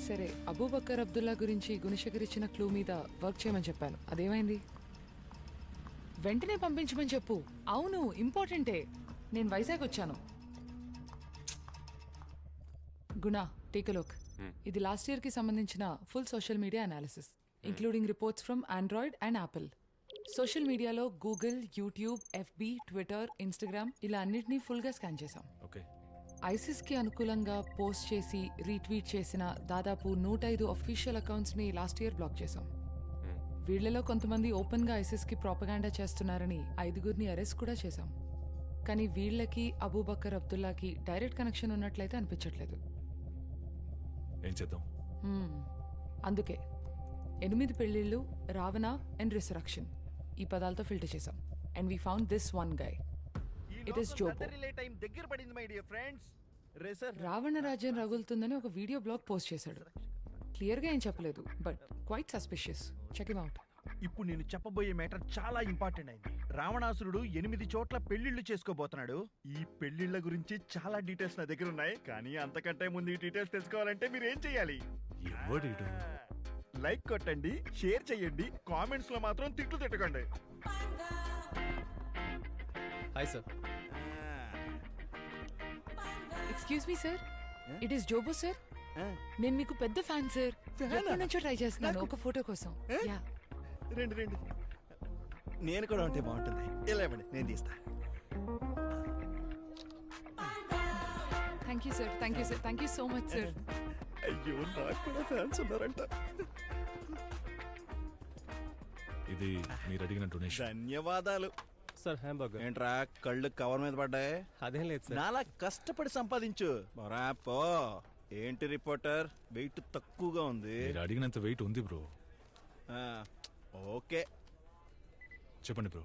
సరే, అబూబకర్ అబ్దుల్లా గురించి గుణశేఖర్ ఇచ్చిన క్లూ మీద వర్క్ చేయమని చెప్పాను. అదేమైంది? వెంటనే పంపించమని చెప్పు. అవును, ఇంపార్టెంటే. నేను వైజాగ్ వచ్చాను. Guna, take a look. ఇది లాస్ట్ ఇయర్ కి సంబంధించిన full social media analysis, including reports from Android and Apple. Social మీడియాలో Google, YouTube, FB, Twitter, Instagram ఇలా అన్నిటినీ ఫుల్ గా స్కాన్ చేశాం. ఐసిస్ కి అనుకూలంగా పోస్ట్ చేసి రీట్వీట్ చేసిన దాదాపు 105 అఫీషియల్ అకౌంట్స్ ని లాస్ట్ ఇయర్ బ్లాక్ చేశాం. వీళ్లలో కొంతమంది ఓపెన్ గా ఐసిస్ కి ప్రాపగాండా చేస్తున్నారని 5గురిని అరెస్ట్ కూడా చేశాం. కానీ వీళ్లకి అబూబకర్ అబ్దుల్లాకి డైరెక్ట్ కనెక్షన్ ఉన్నట్లయితే అనిపించట్లేదు. ఏం చేద్దాం? అందుకే 8 పెళ్లిళ్ళు, రావణ అండ్ రిసరక్షన్ ఈ పదాలతో ఫిల్టర్ చేశాం. And we found this one guy. It is Jobo. Ravana రాజ్యం రగులుతుందని ఒక వీడియో బ్లాగ్ పోస్ట్ చేశాడు. క్లియర్ గా ఏం చెప్పలేదు, but quite suspicious. Check him out. ఇప్పుడు నేను చెప్పబోయే మ్యాటర్ చాలా ఇంపార్టెంట్ అయింది. రావణాసురుడు 8 చోట్ల పెళ్లిళ్లు చేసుకోబోతున్నాడు. ఈ పెళ్లిళ్ల గురించి చాలా డీటెయిల్స్ నా దగ్గర ఉన్నాయి. కానీ అంతకంటే ముందు ఈ డీటెయిల్స్ తెలుసుకోవాలంటే మీరు ఏం చేయాలి? లైక్ కొట్టండి, షేర్ చేయండి, కామెంట్స్ లో మాత్రం తిట్లు తిట్టకండి. Hi sir. Excuse me sir, it is Jobo sir. నేను మీకు పెద్ద ఫ్యాన్ సార్. ఎప్పటి నుంచో ట్రై చేస్తున్నాను ఒక ఫోటో కోసం. రండి, నేను కూడా ఉంటే బాగుంటుంది. ఇలా ఇవ్వండి, నేను తీస్తా. Thank you sir, thank you sir, thank you so much sir. అయ్యో, నాకు కూడా ఫ్యాన్స్ ఉన్నారంట. ఇది మీరు అడిగిన డొనేషన్. ధన్యవాదాలు సార్. హ్యాంబర్గర్ ఏంట్రా కళ్ళు కవర్ మీద పడ్డాయి? అదేం లేదు సార్. నాలా కష్టపడి సంపాదించు. పో. ఏంటి రిపోర్టర్, వెయిట్ తక్కువగా ఉంది. మీరు అడిగినంత వెయిట్ ఉంది బ్రో. ఓకే, చెప్పండి బ్రో.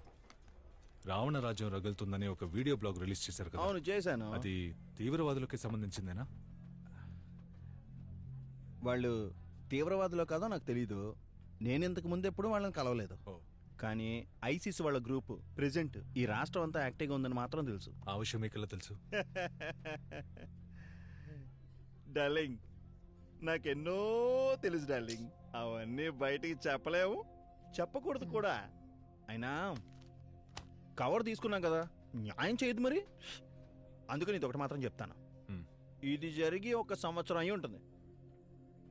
రావణ రాజ్యం రగులుతుందని ఒక వీడియో బ్లాగ్ రిలీజ్ చేశారు కదా? అవును, చేశాను. అది తీవ్రవాదులకి సంబంధించిందేనా? వాళ్ళు తీవ్రవాదులో కాదో నాకు తెలీదు. నేను ఇంతకు ముందు ఎప్పుడు వాళ్ళని కలవలేదు. కానీ ఐసిస్ వాళ్ళ గ్రూప్ ప్రెసెంట్ ఈ రాష్ట్రం అంతా యాక్టివ్గా ఉందని మాత్రం తెలుసు. ఆ విషయం మీకెలా తెలుసు? డార్లింగ్, నాకెన్నో తెలుసు డార్లింగ్. అవన్నీ బయటికి చెప్పలేము, చెప్పకూడదు కూడా. అయినా కవర్ తీసుకున్నాం కదా, న్యాయం చేయదు మరి. అందుకని ఇది ఒకటి మాత్రం చెప్తాను. ఇది జరిగి 1 సంవత్సరం అయి ఉంటుంది.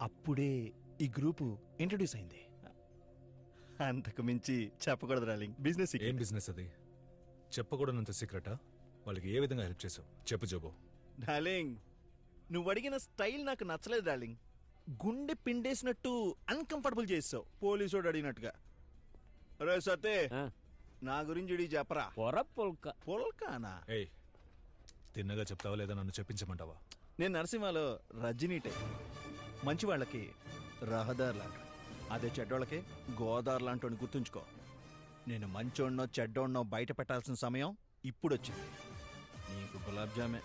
అప్పుడే ఈ గ్రూపు ఇంట్రడ్యూస్ అయింది. అంతకు మించి చెప్పకూడదు డార్లింగ్. బిజినెస్. ఏం బిజినెస్ అది? చెప్పకూడనంత సీక్రెటా? వాళ్ళకి ఏ విధంగా హెల్ప్ చేసావు చెప్పు జోబో. డార్లింగ్, నువ్వు అడిగిన స్టైల్ నాకు నచ్చలేదు డార్లింగ్. గుండె పిండేసినట్టు అన్కంఫర్టబుల్ చేసావు, పోలీసోడు అడిగినట్టుగా. రే సతే, నా గురించి చెప్పరా. పొల్కానా? ఏయ్, తిన్నగా చెప్తావా లేదా నన్ను చెప్పించమంటావా? నేను నరసింహలో రజనీ టైప్. మంచి వాళ్ళకి రహదారులాగా, అదే చెడ్డోళ్ళకి గోదావరి లాంటి గుర్తుంచుకో. నేను మంచోడ్నో చెడ్డోడ్నో బయట పెట్టాల్సిన సమయం ఇప్పుడు వచ్చింది. నీకు గులాబ్ జామే.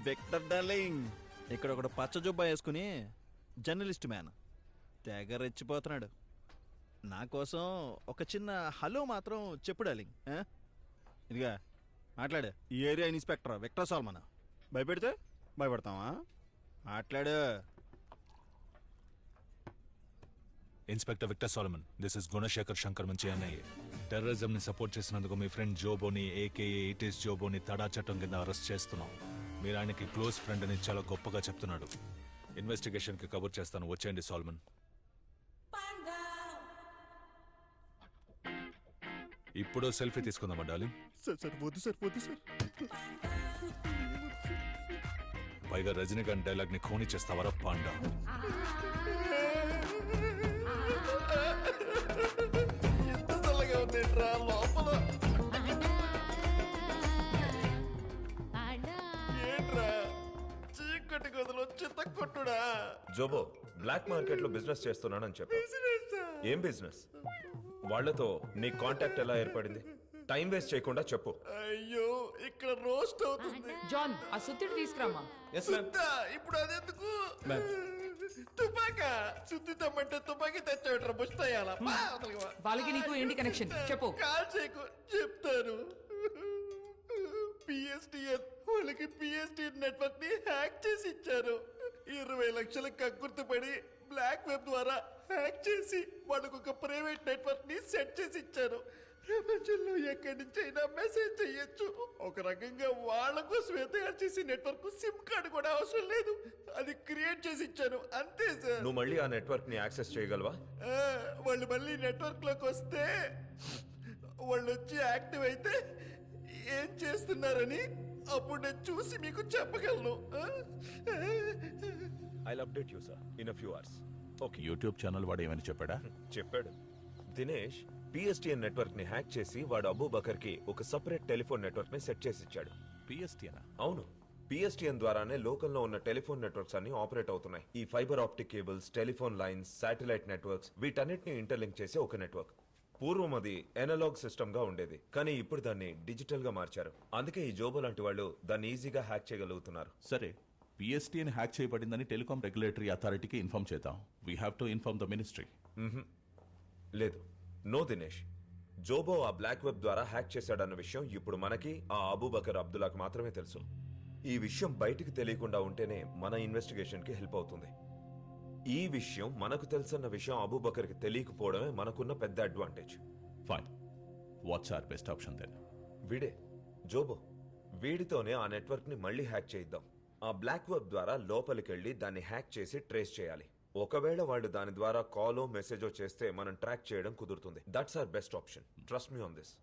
విక్టర్ డార్లింగ్, ఇక్కడ ఒకడు పచ్చ జుబ్బా వేసుకుని జర్నలిస్ట్ మ్యాన్ తెగ రెచ్చిపోతున్నాడు. నా కోసం ఒక చిన్న హలో మాత్రం చెప్పు డార్లింగ్. ఇదిగా మాట్లాడు. ఈ ఏరియా ఇన్స్పెక్టర్ విక్టర్ సాల్మన్. భయపెడితే భయపడతావా? మాట్లాడు. Inspector Victor Solomon, this is Gunashekar Shankar మంచి అన్నయ్య. టెర్రరిజం ని సపోర్ట్ చేసినందుకు మీ ఫ్రెండ్ జోబోని, ఏకేఏ ఇట్ ఈస్ జోబోని తడా చట్టం కింద అరెస్ట్ చేస్తున్నాం. మీరు ఆయనకి క్లోజ్ ఫ్రెండ్ అని చాలా గొప్పగా చెప్తున్నాడు. ఇన్వెస్టిగేషన్ కి కవర్ చేస్తాను, వచ్చేయండి సాల్మన్. ఇప్పుడు సెల్ఫీ తీసుకుందామా డార్లింగ్? వద్దు సార్. పైగా రజనీకాంత్ డైలాగ్ ని ఖోని చేస్తావరా పాండా? జోబో, బ్లాక్ మార్కెట్ లో బిజినెస్ చేస్తున్నానని చెప్పు. ఏం బిజినెస్? వాళ్లతో నీ కాంటాక్ట్ ఎలా ఏర్పడింది? టైం వేస్ట్ చేయకుండా చెప్పు. అయ్యో, ఇక్కడ రోస్ట్ అవుతుంది. జాన్, ఆ సుత్తిడి తీసుకురామా. ఇప్పుడు అదెందుకు? తుపాకా సుత్తి తమ్మంటే తుపాకీ తెచ్చాడు. బుస్తాయాల వాళ్ళకి నీకు ఏంటి కనెక్షన్ చెప్పు. కాల్ చేయకు, చెప్తాను. పిఎస్టిఎన్ వాళ్ళకి పిఎస్టిఎన్ నెట్వర్క్ ని హ్యాక్ చేసి ఇచ్చారు. 20 లక్షల కక్కుర్తిపడి బ్లాక్ వెబ్ ద్వారా హ్యాక్ చేసి వాళ్ళకు ఒక ప్రైవేట్ నెట్వర్క్ ని సెట్ చేసి ఇచ్చారు. ప్రపంచంలో ఎక్కడి నుంచి అయినా మెసేజ్ చెయ్యొచ్చు. ఒక రకంగా వాళ్ళ కోసమే తయారు చేసి నెట్వర్క్ సిమ్ కార్డు కూడా అవసరం లేదు, అది క్రియేట్ చేసి ఇచ్చాను అంతే సార్. నువ్వు మళ్ళీ ఆ నెట్వర్క్ ని యాక్సెస్ చేయగలవా? వాళ్ళు మళ్ళీ నెట్వర్క్ లోకి వస్తే వాళ్ళు వచ్చి యాక్టివ్ అయితే ఏం చేస్తున్నారని అప్పుడు నేను చూసి మీకు చెప్పగలను. I'll update you sir in few hours. Okay. YouTube channel వాడు ఏమని చెప్పాడా? చెప్పాడు. దినేష్ పిఎస్టిఎన్ నెట్వర్క్ ని హ్యాక్ చేసి వాడు అబూబకర్ కి ఒక సెపరేట్ టెలిఫోన్ నెట్వర్క్ ని సెట్ చేసి ఇచ్చాడు. పిఎస్టీనా? అవును, పిఎస్టిఎన్ ద్వారానే లోకల్లో ఉన్న టెలిఫోన్ నెట్వర్క్స్ అన్ని ఆపరేట్ అవుతున్నాయి. ఈ fibre optic cables, telephone lines, satellite networks వీటన్నిటిని ఇంటర్లింక్ చేసే ఒక నెట్వర్క్. పూర్వం అది ఎనలాగ్ సిస్టమ్ గా ఉండేది, కానీ ఇప్పుడు దాన్ని డిజిటల్ గా మార్చారు. అందుకే ఈ జోబో లాంటి వాళ్ళు దాన్ని ఈజీగా హ్యాక్ చేయగలుగుతున్నారు. సరే, పిఎస్టీని హ్యాక్ చేయబడిందని టెలికాం రెగ్యులేటరీ అథారిటీకి ఇన్ఫార్మ్ చేద్దాం. We have to inform the ministry. లేదు, నో దినేష్. జోబో ఆ బ్లాక్ వెబ్ ద్వారా హ్యాక్ చేశాడన్న విషయం ఇప్పుడు మనకి, ఆ అబూబకర్ అబ్దుల్లాకు మాత్రమే తెలుసు. ఈ విషయం బయటికి తెలియకుండా ఉంటేనే మన ఇన్వెస్టిగేషన్ కి హెల్ప్ అవుతుంది. ఈ విషయం మనకు తెలుసన్న విషయం అబూబకర్కి తెలియకపోవడమే మనకున్న పెద్ద advantage. Fine. What's our best option then? వీడే జోబో. వీడితోనే ఆ నెట్వర్క్ ని మళ్ళీ హ్యాక్ చేయిద్దాం. ఆ బ్లాక్ వెబ్ ద్వారా లోపలికెళ్ళి దాన్ని హ్యాక్ చేసి ట్రేస్ చేయాలి. ఒకవేళ వాళ్ళు దాని ద్వారా కాలో మెసేజో చేస్తే మనం ట్రాక్ చేయడం కుదురుతుంది. That's our best option. Trust me on this.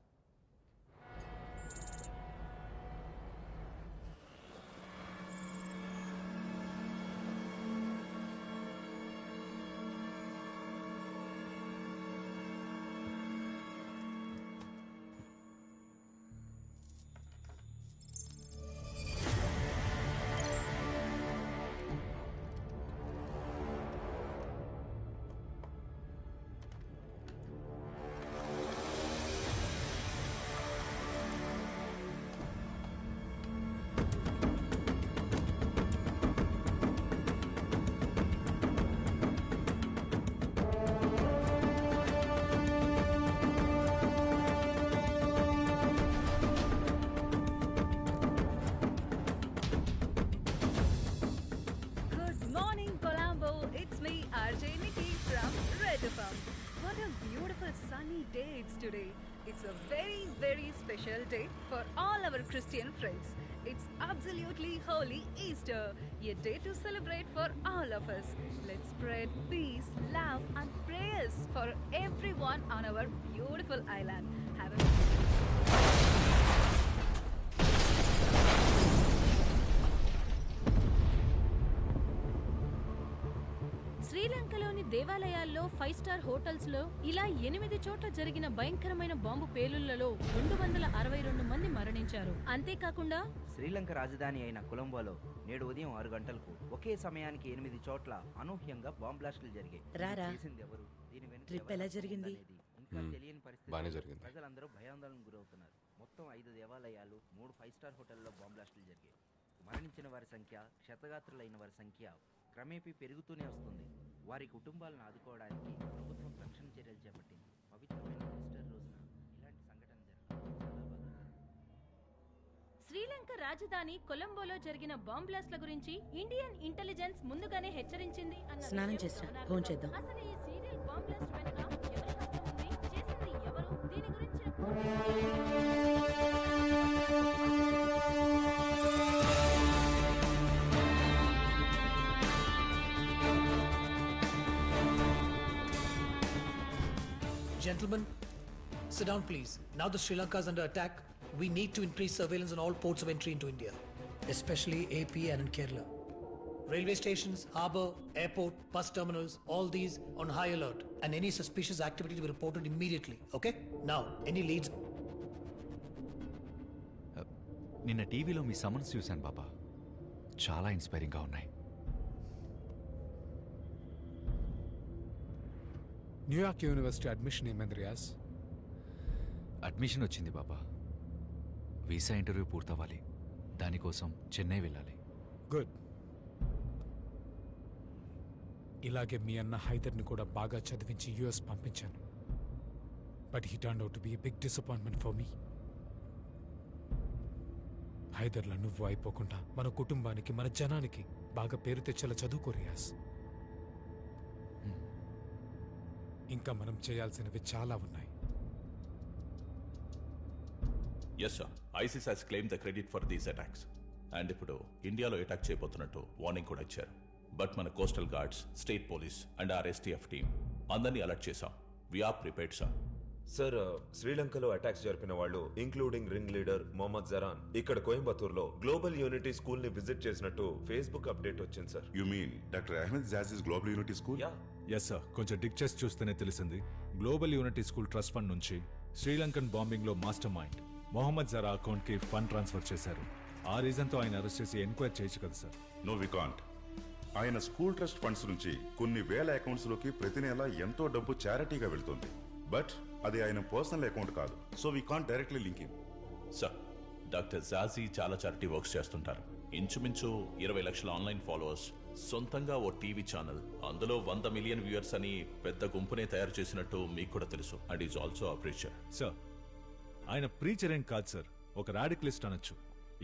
What a beautiful sunny day it's today. It's a very, very special day for all our Christian friends. It's absolutely holy Easter, a day to celebrate for all of us. Let's spread peace, love and prayers for everyone on our beautiful island. Have a శ్రీలంకలోని దేవాలయాల్లో 5-స్టార్ హోటల్స్లో ఇలా 8 చోట్ల జరిగిన భయంకరమైన bomb పేలుళ్లలో 262 మంది మరణించారు. అంతేకాకుండా శ్రీలంక రాజధాని అయిన కొలంబోలో నేడు ఉదయం 6 గంటలకు ఒకే సమయానికి 8 చోట్ల అనూహ్యంగా బాంబ్ బ్లాస్టులు జరిగాయి. ట్రిప్ ఎలా జరిగింది? ఇంకా తెలియని పరిస్థితి. ప్రజలందరూ భయాందోళనకు గురవుతున్నారు. మొత్తం 5 దేవాలయాలు, 3 5-స్టార్ హోటల్లో బాంబ్ బ్లాస్టులు జరిగాయి. మరణించిన వారి సంఖ్య, క్షతగాత్రులైన వారి సంఖ్య క్రమేపీ పెరుగుతూనే వస్తుంది. వారి కుటుంబాలను ఆదుకోవడానికి ప్రభుత్వం రక్షణ చర్యలు చేపట్టింది. పవిత్రమైన ఈస్టర్ రోజున ఇలాంటి సంఘటన జరగడం. శ్రీలంక రాజధాని కొలంబోలో జరిగిన బాంబ్ బ్లాస్ట్ల గురించి ఇండియన్ ఇంటెలిజెన్స్ ముందుగానే హెచ్చరించింది అన్న స్నానం చేసిరా, ఫోన్ చేద్దాం. అసలు ఈ సీరియల్ బాంబ్ బ్లాస్ట్ వెనుక ఎవరి హస్తం ఉంది, చేసింది ఎవరు, దీని గురించి Gentlemen, sit down please. Now that Sri Lanka is under attack, we need to increase surveillance on all ports of entry into India, especially AP and in Kerala. Railway stations, harbour, airport, bus terminals, all these on high alert, and any suspicious activity to be reported immediately, okay? Now, any leads? నిన్న టీవీలో మీ summons చూశాను బాబా, చాలా ఇన్స్పైరింగ్గా ఉన్నాయి. New York university admission ఏమైంది Riyaz? Admission వచ్చింది బాబా. Visa interview పూర్తవ్వాలి, దానికోసం చెన్నై వెళ్ళాలి. Good. ఇలాగే మీ అన్న హైదర్ని కూడా బాగా చదివించి యుఎస్ పంపించాను. But he turned out to be a big disappointment for me. హైదర్లా నువ్వు అయిపోకుండా మన కుటుంబానికి మన జనానికి బాగా పేరు తెచ్చేలా చదువుకో రియాజ్. ఇంకా మనం చేయాల్సినవి చాలా ఉన్నాయి. Yes sir, ISIS has claim the credit for these attacks. And ఇప్పుడు ఇండియాలో అటాక్ చేయబోతున్నట్టు వార్నింగ్ కూడా ఇచ్చారు. బట్ మన coastal guards, state police and our STF team అందరినీ అలర్ట్ చేశాం. We're prepared sir. సార్, శ్రీలంకలో అటాక్స్ జరిపిన వాళ్ళు including ring leader Mohammed Zahran ఇక్కడ కోయంబత్తూర్లో గ్లోబల్ యూనిటీ స్కూల్ ని విజిట్ చేసినట్టు ఫేస్బుక్ అప్డేట్ వచ్చింది sir. You mean doctor Ahmed Jazi's Global Unity School? Yes sir, కొంచెం డిక్ చేసి చూస్తేనే తెలిసింది. Global Unity school trust fund నుంచి శ్రీలంకన్ బాంబింగ్ లో మాస్టర్ మైండ్ మొహమ్మద్ జరా అకౌంట్ కి ఫండ్ ట్రాన్స్ఫర్ చేశారు. ఆ రీజన్ తో ఆయన అరెస్ట్ చేసి ఎంక్వైరీ చేయొచ్చు కదా సార్? No we can't. ఆయన స్కూల్ ట్రస్ట్ ఫండ్స్ నుంచి కొన్ని వేల అకౌంట్స్ లోకి ప్రతి నెల ఎంతో డబ్బు చారిటీగా వెళ్తుంది. బట్ అది ఆయన పర్సనల్ అకౌంట్ కాదు. So we can't directly link him. Sir, doctor Jazi చాలా చారిటీ వర్క్స్ చేస్తుంటారు. ఇంచుమించు 20 లక్షల ఆన్లైన్ ఫాలోవర్స్, సొంతంగా ఓ టీవీ ఛానల్, అందులో 100 మిలియన్ వ్యూయర్స్ అని పెద్ద గుంపునే తయారు చేసినట్టు మీకు కూడా తెలుసు. And is also a preacher. Sir, ఆయన ప్రీచర్ ఏం కాదు సార్, ఒక రాడికలిస్ట్ అనొచ్చు.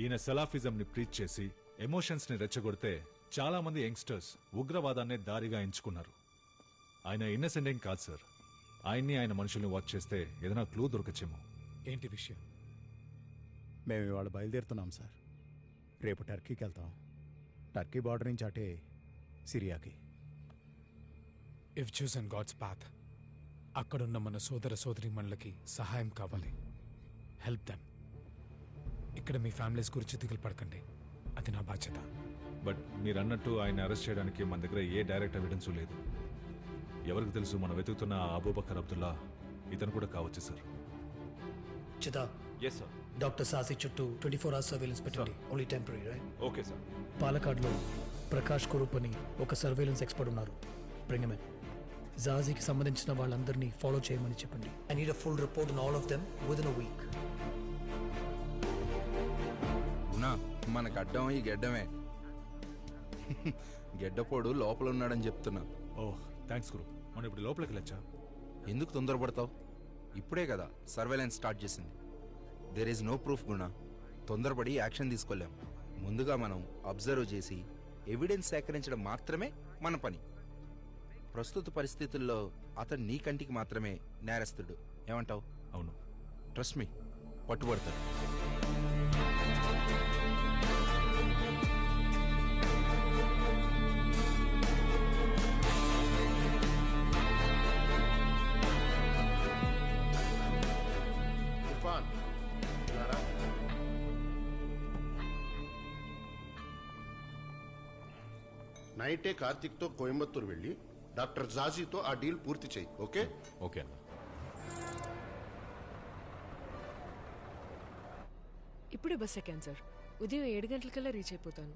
ఈయన సెలాఫిజం ని ప్రీచ్ చేసి ఎమోషన్స్ ని రెచ్చగొడితే చాలా మంది యంగ్స్టర్స్ ఉగ్రవాదాన్నే దారిగా ఎంచుకున్నారు. ఆయన ఇన్నసెంట్ ఏం కాదు సార్. ఆయన్ని ఆయన మనుషుల్ని వాచ్ చేస్తే ఏదైనా క్లూ దొరకచ్చేమో. ఏంటి విషయం? మేము ఇవాళ బయలుదేరుతున్నాం సార్. రేపు టర్కీకి వెళ్తాం. టర్కీ బార్డర్ నుంచి అటే సిరియాకి. ఇఫ్ చూసన్ గాడ్స్ పాత్, అక్కడున్న మన సోదర సోదరీమణులకి సహాయం కావాలి. Help them. ఇక్కడ మీ ఫ్యామిలీస్ గురించి దిగులు పడకండి, అది నా బాధ్యత. బట్ మీరు అన్నట్టు ఆయన అరెస్ట్ చేయడానికి మన దగ్గర ఏ డైరెక్ట్ ఎవిడెన్స్ లేదు. ఎవరికి తెలుసు మనం వెతుకుతున్న అబూబకర్ అబ్దుల్లా ఇతను కూడా కావచ్చు సార్. చితా. Yes sir. డాక్టర్ సాసి చుట్టూ 24 hours సర్వేలెన్స్ పెట్టండి. Only temporary, right? Okay sir. పాలకాడ్లో ప్రకాష్ కురూప్ అని ఒక సర్వేలెన్స్ ఎక్స్పర్ట్ ఉన్నారు. Bring him in. జాజీకి సంబంధించిన వాళ్ళందరినీ ఫాలో చేయమని చెప్పండి. I need a full report on all of them within a week. మనకు అడ్డం ఈ గెడ్డమే. గెడ్డపోడు లోపల ఉన్నాడని చెప్తున్నా. Oh, thanks guru. మనం ఇప్పుడు లోపలికి వెళ్ళొచ్చా? ఎందుకు తొందరపడతావు? ఇప్పుడే కదా సర్వేలెన్స్ స్టార్ట్ చేసింది. దేర్ ఈజ్ నో ప్రూఫ్ గుణ. తొందరపడి యాక్షన్ తీసుకోలేం. ముందుగా మనం అబ్జర్వ్ చేసి ఎవిడెన్స్ సేకరించడం మాత్రమే మన పని. ప్రస్తుత పరిస్థితుల్లో అతను నీ కంటికి మాత్రమే నేరస్తుడు. ఏమంటావు? అవును. ట్రస్ట్ మీ, పట్టుబడతాడు. నైటే కార్తిక్తో కోయంబత్తూరు వెళ్ళి డాక్టర్ జాజీతో ఆ డీల్ పూర్తి చేయి. ఓకే? ఓకే అన్న. ఇప్పుడే బస్ ఎక్కాను సార్. ఉదయం 7 గంటలకల్లా రీచ్ అయిపోతాను.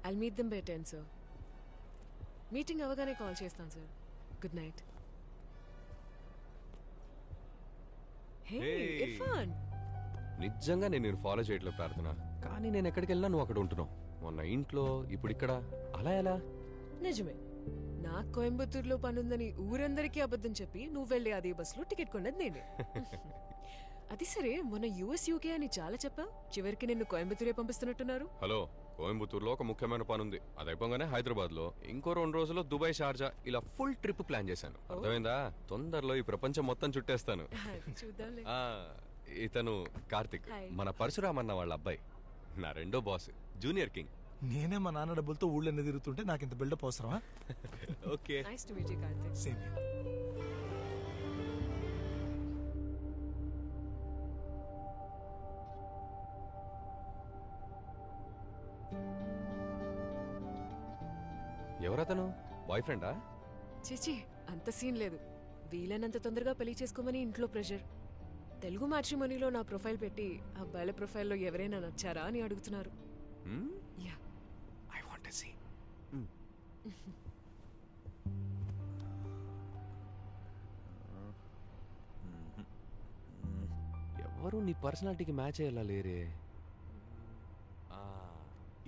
I'll meet them by 10 sir. Meeting అవగానే కాల్ చేస్తాను sir. Good night. Hey Irfan. నిజంగా నేను ఫాలో చేయట్లేదు ప్రార్థన, కానీ నేను ఎక్కడికి వెళ్ళినా నువ్వు అక్కడ ఉంటున్నావు. మొన్న ఇంట్లో, ఇప్పుడు ఇక్కడ. అలా ఎలా? నిజమే. నాకు కోయంబత్తూరులో పనుందని ఊరందరికీ అబద్ధం చెప్పి నువ్వు వెళ్ళి అదే బస్సులో టికెట్ కొన్నది నేనే. అది సరే, మొన్న యుఎస్ యూకే అని చాలా చెప్పావు. చివరికి నిన్ను కోయంబత్తూరే పంపిస్తున్నట్టున్నారు. హలో, కోయంబత్తూరులో ఒక ముఖ్యమైన పని ఉంది. అది అయిపోగానే హైదరాబాద్ లో, ఇంకో 2 రోజుల్లో దుబాయ్, షార్జా, ఇలా ఫుల్ ట్రిప్ ప్లాన్ చేశాను. అర్థమైందా? తొందరలో ఈ ప్రపంచం మొత్తం చుట్టేస్తాను. చూద్దాంలే. ఇతను కార్తిక్, మన పరశురామ్ అన్న వాళ్ళ అబ్బాయి. నా రెండో బాస్, జూనియర్ కింగ్. నేనే మా నాన్న డబ్బులతో ఊళ్ళో తిరుగుతుంటే నాకు ఇంత బిల్డప్ అవసరమా? Okay. Nice to meet you Karthik. Same here. ఎవరతను? బాయ్ ఫ్రెండా? చిచి, అంత సీన్ లేదు. వీలైనంత తొందరగా పెళ్లి చేసుకోమని ఇంట్లో ప్రెషర్. తెలుగు మ్యాట్రిమోనీలో నా ప్రొఫైల్ పెట్టి అబ్బాయిల ప్రొఫైల్లో ఎవరైనా నచ్చారా అని అడుగుతున్నారు. Yeah, I want to see. ఎవరు నీ పర్సనాలిటీకి మ్యాచ్ అయ్యేలా లేరే.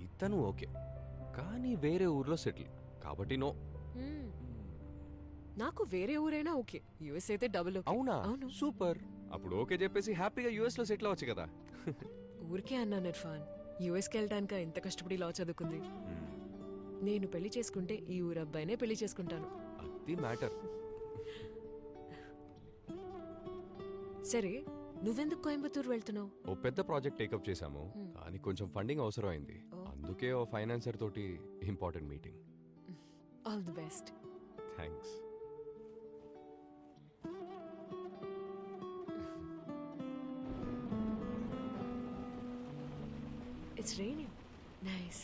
ఇతను ఓకే, కానీ వేరే ఊర్లో సెటిల్ కాబట్టి నో. నాకు వేరే ఊరైనా ఓకే. యుఎస్ అయితే డబుల్. అవునా? అవును. సూపర్. అప్పుడు ఓకే చెప్పేసి హ్యాపీగా యుఎస్ లో సెటిల్ అవ్వచ్చు కదా. ఊరికే అన్నాను ఇర్ఫాన్. యుఎస్కి వెళ్ళడానిక ఎంత కష్టపడి లా చదువుకుంది. నేను పెళ్లి చేసుకుంటే ఈ ఊరు అబ్బాయినే పెళ్లి చేసుకుంటాను. అది మ్యాటర్. సరే, నువ్వెందుకు కోయంబత్తూరు వెళ్తున్నావు? ఓ పెద్ద ప్రాజెక్ట్ టేకప్ చేశాము, కానీ కొంచెం ఫండింగ్ అవసరం అయింది. అందుకే ఓ ఫైనాన్సర్ తోటి important meeting. All the best. Thanks. It's raining. Nice.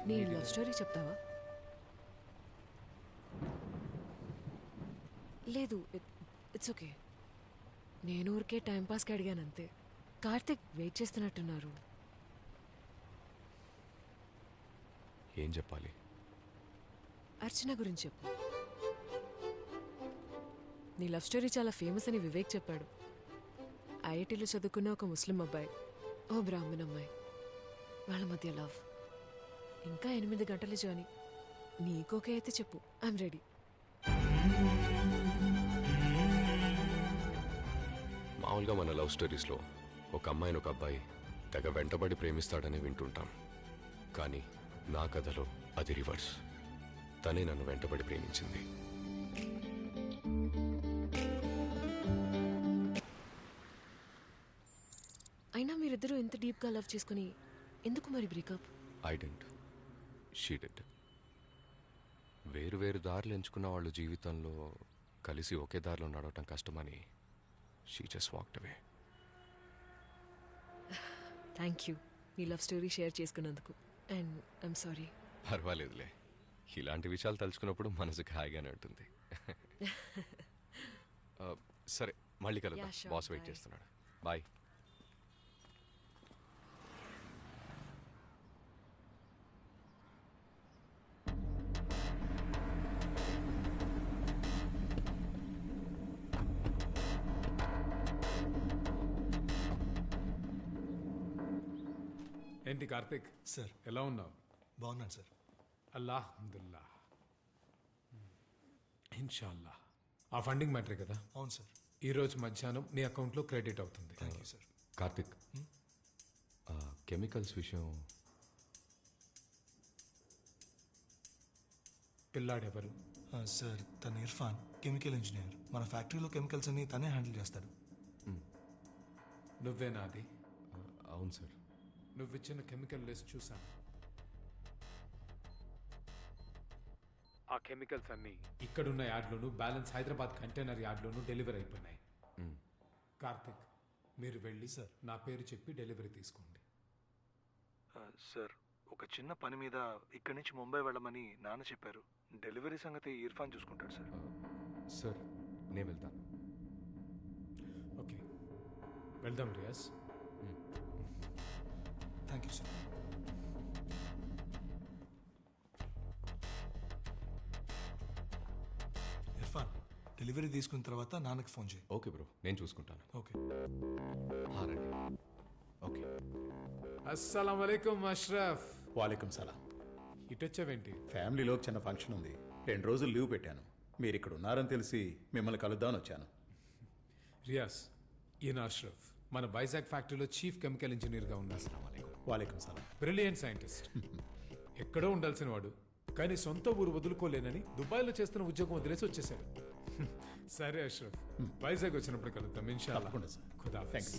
నీ లవ్ స్టోరీ చెప్తావా? లేదు, ఇట్స్ ఓకే. నేను ఊరికే టైంపాస్కి అడిగాను అంతే. కార్తిక్ వెయిట్ చేస్తున్నట్టున్నారు. ఏం చెప్పాలి? అర్చన గురించి చెప్పు. నీ లవ్ స్టోరీ చాలా ఫేమస్ అని వివేక్ చెప్పాడు. ఐఐటీలో చదువుకున్న ఒక ముస్లిం అబ్బాయి, ఓ బ్రాహ్మణ్ అమ్మాయి, వాళ్ళ మధ్య లవ్. ఇంకా 8 గంటలు జాని. నీకోకే అయితే చెప్పు, ఐఎమ్ రెడీ. మామూలుగా మన లవ్ స్టోరీస్లో ఒక అమ్మాయిని ఒక అబ్బాయి తెగ వెంటబడి ప్రేమిస్తాడని వింటుంటాం. కానీ నా కథలో అది రివర్స్. తనే నన్ను వెంటబడి ప్రేమించింది. అయినా మీరిద్దరూ ఎంత డీప్గా లవ్ చేసుకుని ఎందుకు మరి breakup? I didn't, she did. వేరు వేరు దారులు ఎంచుకున్న వాళ్ళు జీవితంలో కలిసి ఒకే దారిలో నడవటం కష్టమని she just walked away. Thank you నీ లవ్ స్టోరీ షేర్ చేసుకున్నందుకు. And I'm sorry. పర్వాలేదులే, ఇలాంటి విషయాలు తలుచుకున్నప్పుడు మనసుకు హాయిగానే ఉంటుంది. సరే, మళ్ళీ కలుద్దాం. Yeah, sure. Boss wait Bye. చేస్తున్నాడు. బాయ్. ఏంటి కార్తిక్ సార్, ఎలా ఉన్నావు? బాగున్నాను సార్. అల్లాహమ్దుల్లా, ఇన్షాల్లా. ఆ ఫండింగ్ మ్యాటరే కదా? అవును సార్. ఈరోజు మధ్యాహ్నం నీ అకౌంట్లో క్రెడిట్ అవుతుంది. Thank you sir. Karthik, chemicals విషయం పిల్లాడెవరు? సార్, తను ఇర్ఫాన్, కెమికల్ ఇంజనీర్. మన ఫ్యాక్టరీలో కెమికల్స్ అన్ని తనే హ్యాండిల్ చేస్తాడు. నువ్వేనా అది? అవును సార్. నువ్విచ్చిన కెమికల్ లిస్ట్ చూసాను. ఆ కెమికల్స్ అన్నీ ఇక్కడున్న యార్డ్లోను, బ్యాలెన్స్ హైదరాబాద్ కంటైనర్ యార్డ్లోను డెలివరీ అయిపోయినాయి. కార్తిక్, మీరు వెళ్ళి సార్ నా పేరు చెప్పి డెలివరీ తీసుకోండి. సార్, ఒక చిన్న పని మీద ఇక్కడి నుంచి ముంబై వెళ్ళమని నాన్న చెప్పారు. డెలివరీ సంగతి ఇర్ఫాన్ చూసుకుంటాడు సార్. సార్, నేను వెళ్తాను. ఓకే, వెళ్దాం Riyaz. Thank you sir. Irfan, delivery తీసుకున్న తర్వాత నాన్నకి ఫోన్ చేయి. ఓకే బ్రో, నేను చూసుకుంటాను. ఓకే. రండి. ఓకే. అస్సలం వలైకుం అష్రఫ్. వాలేకుం సలాం. ఇటొచ్చావేంటి? ఫ్యామిలీలో చిన్న ఫంక్షన్ ఉంది, 2 రోజులు లీవ్ పెట్టాను. మీరు ఇక్కడ ఉన్నారని తెలిసి మిమ్మల్ని కలుద్దామని వచ్చాను. రియాజ్, ఈయన అష్రఫ్, మన వైజాగ్ ఫ్యాక్టరీలో చీఫ్ కెమికల్ ఇంజనీర్గా ఉన్నారు. వాలేకుం సలాం. Brilliant scientist. ఎక్కడో ఉండాల్సిన వాడు, కానీ సొంత ఊరు వదులుకోలేనని దుబాయ్లో చేస్తున్న ఉద్యోగం వదిలేసి వచ్చేసాడు. సరే అష్రఫ్, వైజాగ్ వచ్చినప్పుడు కలుద్దాం ఇన్షాల్లా. తప్పకుండా సార్. ఖుదాఫిజ్. థ్యాంక్స్.